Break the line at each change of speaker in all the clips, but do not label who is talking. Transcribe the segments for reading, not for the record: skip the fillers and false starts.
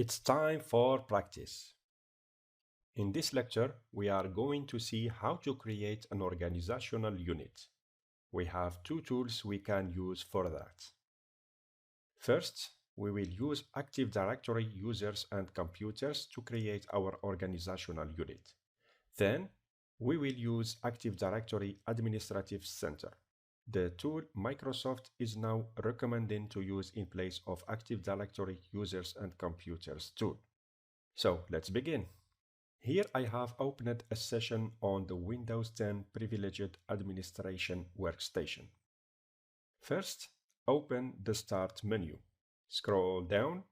It's time for practice. In this lecture, we are going to see how to create an organizational unit. We have two tools we can use for that. First, we will use Active Directory users and computers to create our organizational unit. Then, we will use Active Directory Administrative Center, the tool Microsoft is now recommending to use in place of Active Directory users and computers tool. So let's begin. Here I have opened a session on the Windows 10 Privileged Administration workstation. First, open the Start menu. Scroll down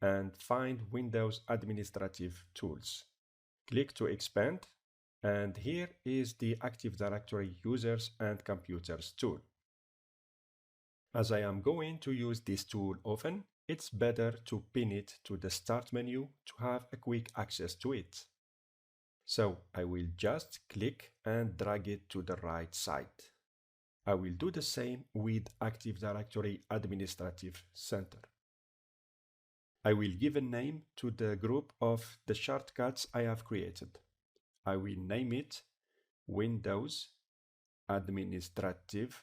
and find Windows Administrative Tools. Click to expand, and here is the Active Directory Users and Computers tool. As I am going to use this tool often, it's better to pin it to the Start menu to have a quick access to it. So I will just click and drag it to the right side. I will do the same with Active Directory Administrative Center. I will give a name to the group of the shortcuts I have created. I will name it Windows Administrative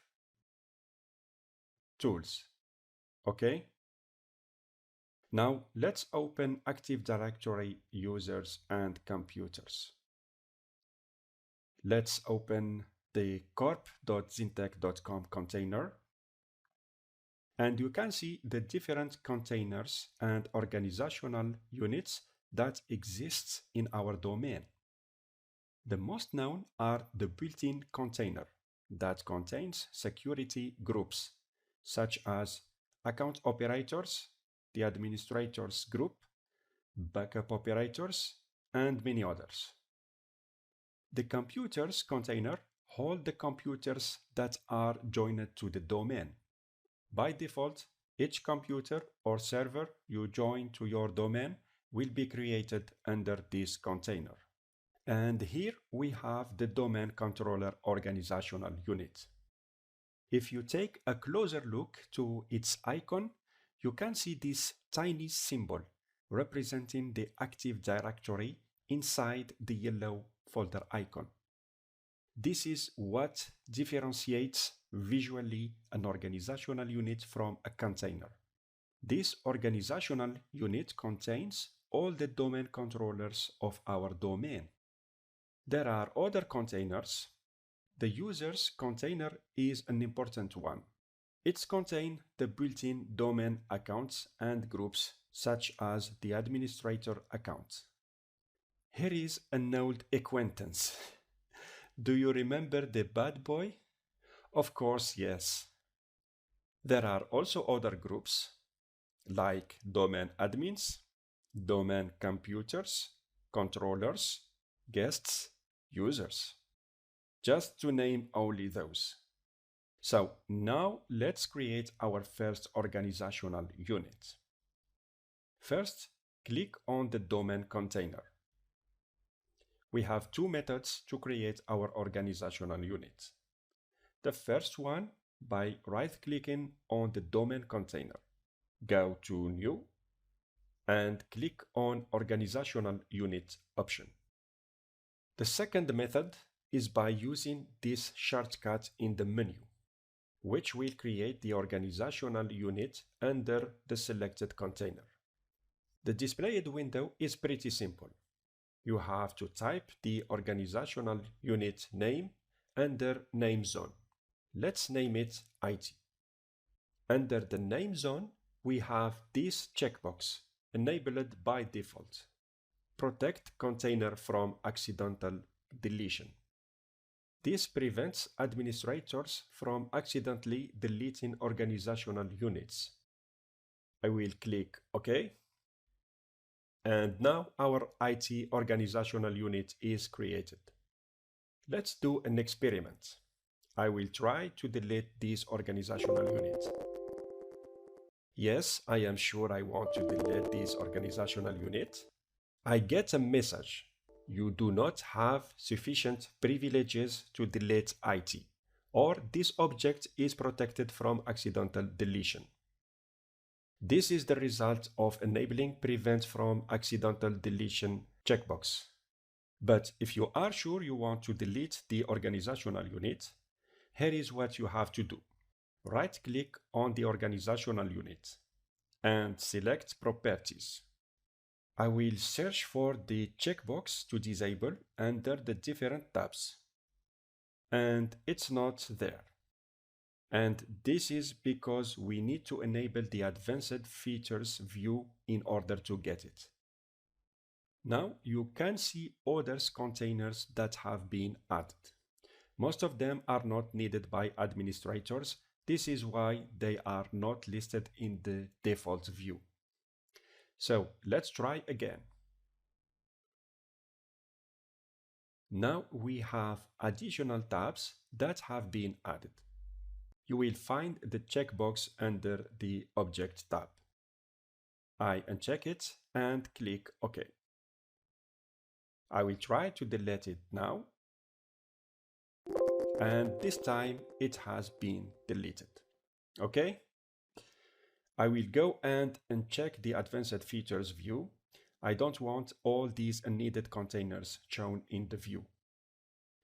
Tools. Okay? Now let's open Active Directory Users and Computers. Let's open the corp.zintech.com container. And you can see the different containers and organizational units that exist in our domain. The most known are the built-in container that contains security groups, such as account operators, the administrators group, backup operators, and many others. The computers container hold the computers that are joined to the domain. By default, each computer or server you join to your domain will be created under this container. And here we have the domain controller organizational unit. If you take a closer look to its icon, you can see this tiny symbol representing the Active Directory inside the yellow folder icon. This is what differentiates visually an organizational unit from a container. This organizational unit contains all the domain controllers of our domain. There are other containers. The users container is an important one. It contains the built-in domain accounts and groups such as the administrator account. Here is an old acquaintance. Do you remember the bad boy? Of course, yes. There are also other groups like domain admins, domain computers, controllers, guests, users. Just to name only those. So now let's create our first organizational unit. First, click on the domain container. We have two methods to create our organizational unit. The first one by right-clicking on the domain container. Go to New and click on Organizational Unit option. The second method is by using this shortcut in the menu, which will create the organizational unit under the selected container. The displayed window is pretty simple. You have to type the organizational unit name under Name Zone. Let's name it IT. Under the Name Zone, we have this checkbox enabled by default. Protect container from accidental deletion. This prevents administrators from accidentally deleting organizational units. I will click OK. And now our IT organizational unit is created. Let's do an experiment. I will try to delete this organizational unit. Yes, I am sure I want to delete this organizational unit. I get a message. You do not have sufficient privileges to delete IT, or this object is protected from accidental deletion. This is the result of enabling Prevent from Accidental Deletion checkbox. But if you are sure you want to delete the organizational unit, here is what you have to do. Right-click on the organizational unit and select Properties. I will search for the checkbox to disable under the different tabs. And it's not there. And this is because we need to enable the Advanced Features view in order to get it. Now you can see others containers that have been added. Most of them are not needed by administrators. This is why they are not listed in the default view. So let's try again. Now we have additional tabs that have been added. You will find the checkbox under the Object tab. I uncheck it and click OK. I will try to delete it now. And this time it has been deleted. OK? I will go and uncheck the Advanced Features view. I don't want all these unneeded containers shown in the view.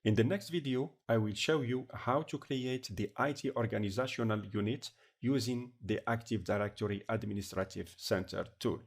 In the next video, I will show you how to create the IT organizational unit using the Active Directory Administrative Center tool.